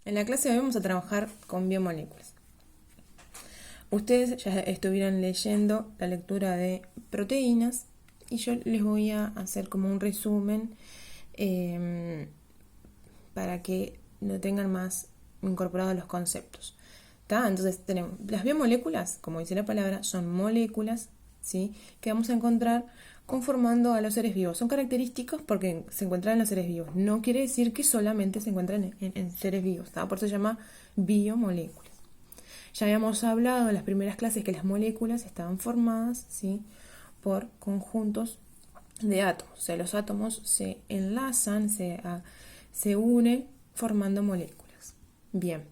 En la clase de hoy vamos a trabajar con biomoléculas. Ustedes ya estuvieron leyendo la lectura de proteínas y yo les voy a hacer como un resumen para que lo tengan más incorporados los conceptos. ¿Tá? Entonces tenemos las biomoléculas, como dice la palabra, son moléculas, ¿sí?, que vamos a encontrar conformando a los seres vivos. Son característicos porque se encuentran en los seres vivos. No quiere decir que solamente se encuentran en seres vivos. ¿Tá? Por eso se llama biomoléculas. Ya habíamos hablado en las primeras clases que las moléculas estaban formadas, ¿sí?, por conjuntos de átomos. O sea, los átomos se enlazan, se unen formando moléculas. Bien.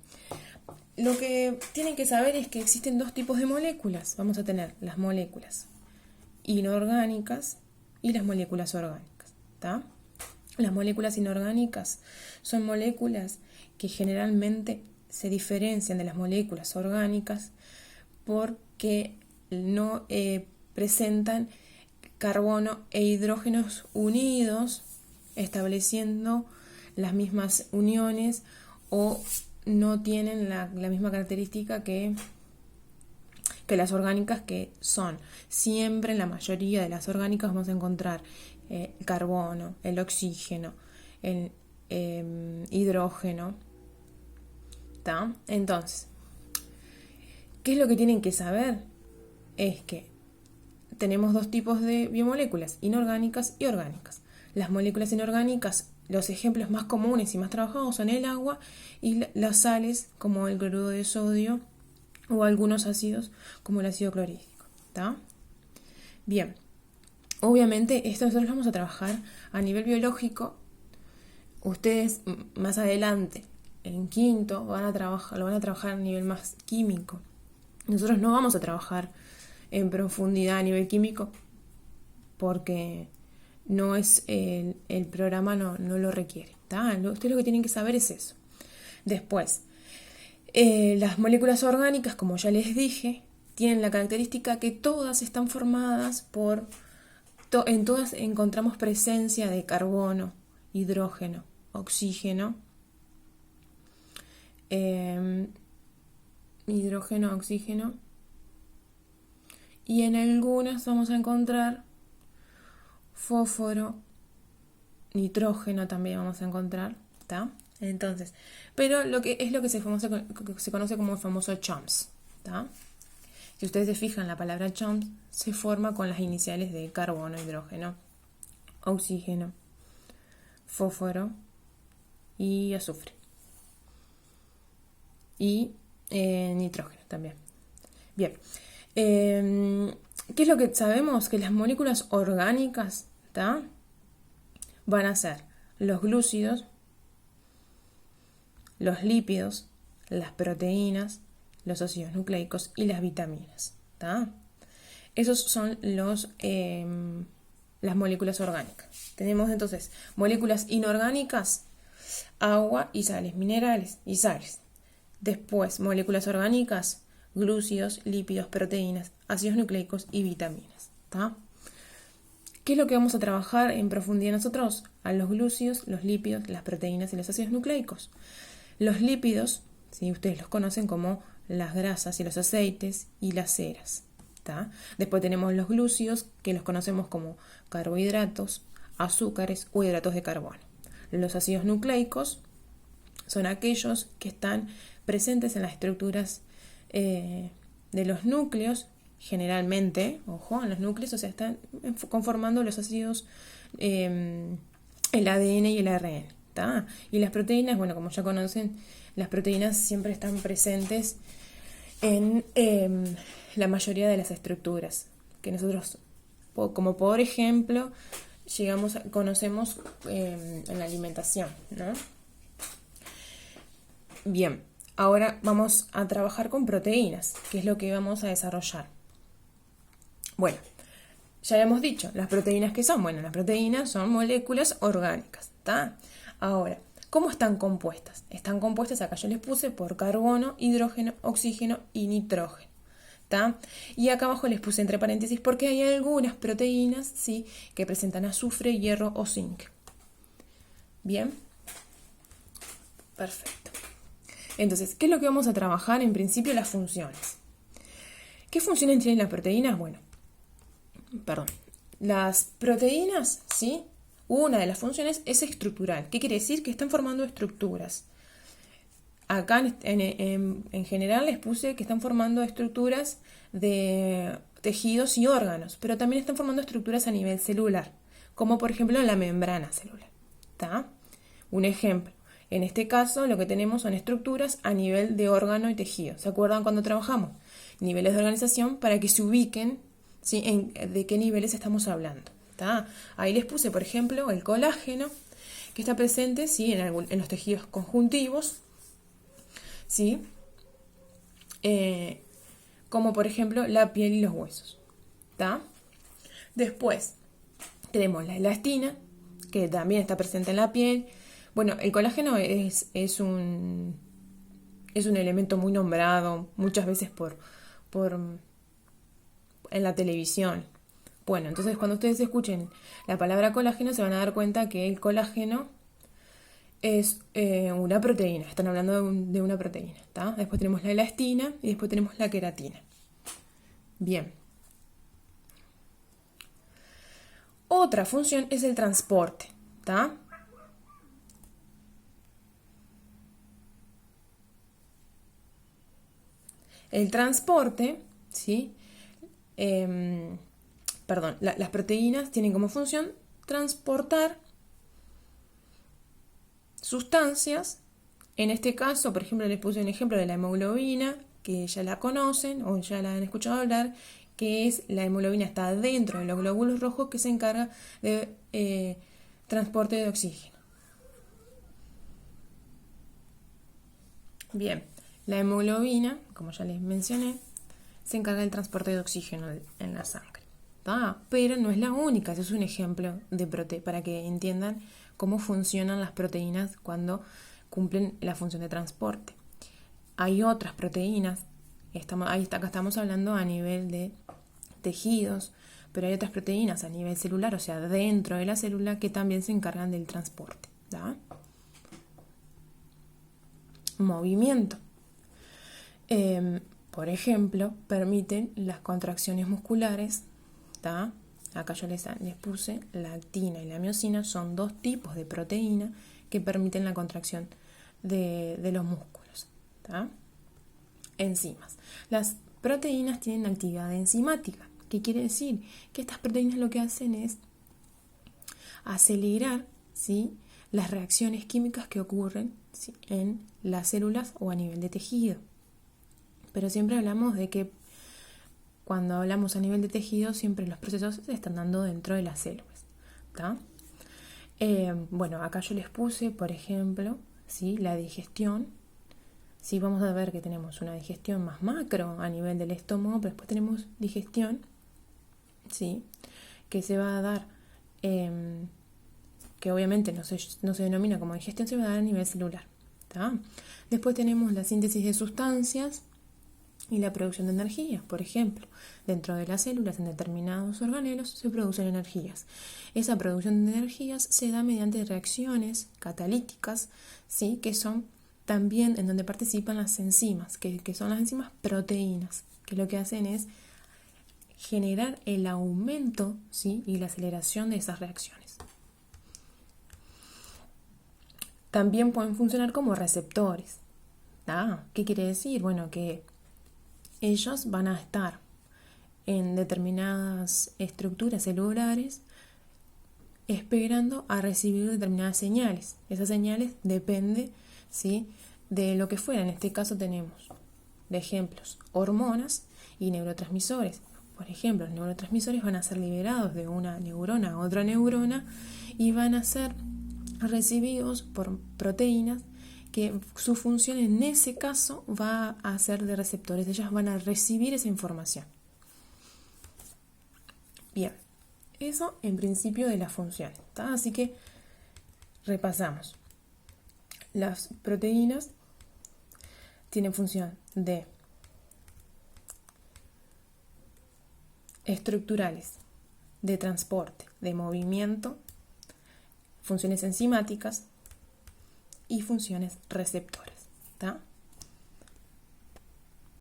Lo que tienen que saber es que existen dos tipos de moléculas. Vamos a tener las moléculas inorgánicas y las moléculas orgánicas. ¿Tá? Las moléculas inorgánicas son moléculas que generalmente se diferencian de las moléculas orgánicas porque no presentan carbono e hidrógenos unidos, estableciendo las mismas uniones, o no tienen la misma característica que las orgánicas, que son siempre, en la mayoría de las orgánicas vamos a encontrar el carbono, el oxígeno, el hidrógeno. ¿Tá? Entonces, ¿qué es lo que tienen que saber? Es que tenemos dos tipos de biomoléculas, inorgánicas y orgánicas. Las moléculas inorgánicas, los ejemplos más comunes y más trabajados son el agua y las sales, como el cloruro de sodio, o algunos ácidos, como el ácido clorhídrico. ¿Tá? Bien, obviamente esto nosotros lo vamos a trabajar a nivel biológico. Ustedes más adelante, en quinto, lo van a trabajar a nivel más químico. Nosotros no vamos a trabajar en profundidad a nivel químico porque no es el programa, no lo requiere. ¿Tá? Ustedes lo que tienen que saber es eso. Después, las moléculas orgánicas, como ya les dije, tienen la característica que todas están formadas por... en todas encontramos presencia de carbono, hidrógeno, oxígeno, oxígeno, y en algunas vamos a encontrar fósforo, nitrógeno también vamos a encontrar, ¿tá? Entonces, pero lo que se conoce como el famoso CHOMS, ¿tá? Si ustedes se fijan, la palabra CHOMS se forma con las iniciales de carbono, hidrógeno, oxígeno, fósforo y azufre. Y nitrógeno también. Bien. ¿Qué es lo que sabemos? Que las moléculas orgánicas, ¿tá?, van a ser los glúcidos, los lípidos, las proteínas, los ácidos nucleicos y las vitaminas. ¿Tá? Esos son las moléculas orgánicas. Tenemos entonces moléculas inorgánicas, agua y sales, minerales y sales. Después, moléculas orgánicas, glúcidos, lípidos, proteínas, ácidos nucleicos y vitaminas. ¿Tá? ¿Qué es lo que vamos a trabajar en profundidad nosotros? A los glúcidos, los lípidos, las proteínas y los ácidos nucleicos. Los lípidos, ¿sí?, ustedes los conocen como las grasas y los aceites y las ceras. ¿Tá? Después tenemos los glúcidos, que los conocemos como carbohidratos, azúcares o hidratos de carbono. Los ácidos nucleicos son aquellos que están presentes en las estructuras de los núcleos, generalmente, ojo, en los núcleos, o sea, están conformando los ácidos, el ADN y el ARN. ¿Tá? Y las proteínas, bueno, como ya conocen, las proteínas siempre están presentes en la mayoría de las estructuras que nosotros, como por ejemplo, conocemos en la alimentación, ¿no? Bien, ahora vamos a trabajar con proteínas, que es lo que vamos a desarrollar. Bueno, ya habíamos dicho, las proteínas, ¿qué son? Bueno, las proteínas son moléculas orgánicas, ¿tá? Ahora, ¿cómo están compuestas? Están compuestas, acá yo les puse, por carbono, hidrógeno, oxígeno y nitrógeno. ¿Tá? Y acá abajo les puse entre paréntesis porque hay algunas proteínas, ¿sí?, que presentan azufre, hierro o zinc. Bien. Perfecto. Entonces, ¿qué es lo que vamos a trabajar? En principio, las funciones. ¿Qué funciones tienen las proteínas? Bueno, perdón. Las proteínas, ¿sí? Una de las funciones es estructural. ¿Qué quiere decir? Que están formando estructuras. Acá en general les puse que están formando estructuras de tejidos y órganos, pero también están formando estructuras a nivel celular, como por ejemplo la membrana celular. ¿Tá? Un ejemplo. En este caso lo que tenemos son estructuras a nivel de órgano y tejido. ¿Se acuerdan cuando trabajamos? Niveles de organización para que se ubiquen, ¿sí? De qué niveles estamos hablando. ¿Tá? Ahí les puse, por ejemplo, el colágeno, que está presente, ¿sí? en los tejidos conjuntivos, ¿sí? Como por ejemplo la piel y los huesos. ¿Tá? Después tenemos la elastina, que también está presente en la piel. Bueno, el colágeno es un elemento muy nombrado muchas veces en la televisión. Bueno, entonces cuando ustedes escuchen la palabra colágeno se van a dar cuenta que el colágeno es una proteína. Están hablando de una proteína. ¿Tá? Después tenemos la elastina y después tenemos la queratina. Bien. Otra función es el transporte. ¿Tá? El transporte, ¿sí? Las proteínas tienen como función transportar sustancias. En este caso, por ejemplo, les puse un ejemplo de la hemoglobina, que ya la conocen o ya la han escuchado hablar, que es la hemoglobina está dentro de los glóbulos rojos que se encarga de transporte de oxígeno. Bien, la hemoglobina, como ya les mencioné, se encarga del transporte de oxígeno en la sangre. Pero no es la única, eso es un ejemplo para que entiendan cómo funcionan las proteínas cuando cumplen la función de transporte. Hay otras proteínas, acá estamos hablando a nivel de tejidos, pero hay otras proteínas a nivel celular, o sea, dentro de la célula, que también se encargan del transporte. ¿Tá? Movimiento. Por ejemplo, permiten las contracciones musculares. ¿Tá? Acá yo les puse la actina y la miosina, son dos tipos de proteína que permiten la contracción de los músculos. ¿Tá? Enzimas. Las proteínas tienen actividad enzimática. ¿Qué quiere decir? Que estas proteínas lo que hacen es acelerar, ¿sí?, las reacciones químicas que ocurren, ¿sí?, en las células o a nivel de tejido. Pero siempre hablamos de que cuando hablamos a nivel de tejido, siempre los procesos se están dando dentro de las células. ¿Tá? Bueno, acá yo les puse, por ejemplo, ¿sí?, la digestión. Sí, vamos a ver que tenemos una digestión más macro a nivel del estómago, pero después tenemos digestión, ¿sí?, que se va a dar, que obviamente no se denomina como digestión, se va a dar a nivel celular. ¿Tá? Después tenemos la síntesis de sustancias y la producción de energías. Por ejemplo, dentro de las células, en determinados organelos, se producen energías. Esa producción de energías se da mediante reacciones catalíticas, ¿sí?, que son también en donde participan las enzimas, que son las enzimas proteínas, que lo que hacen es generar el aumento, ¿sí?, y la aceleración de esas reacciones. También pueden funcionar como receptores. ¿Qué quiere decir? Bueno, que ellos van a estar en determinadas estructuras celulares esperando a recibir determinadas señales. Esas señales dependen, ¿sí?, de lo que fuera. En este caso tenemos de ejemplos hormonas y neurotransmisores. Por ejemplo, los neurotransmisores van a ser liberados de una neurona a otra neurona y van a ser recibidos por proteínas que su función en ese caso va a ser de receptores. Ellas van a recibir esa información. Bien, eso en principio de las funciones. ¿Tá? Así que repasamos. Las proteínas tienen función de estructurales, de transporte, de movimiento, funciones enzimáticas y funciones receptoras.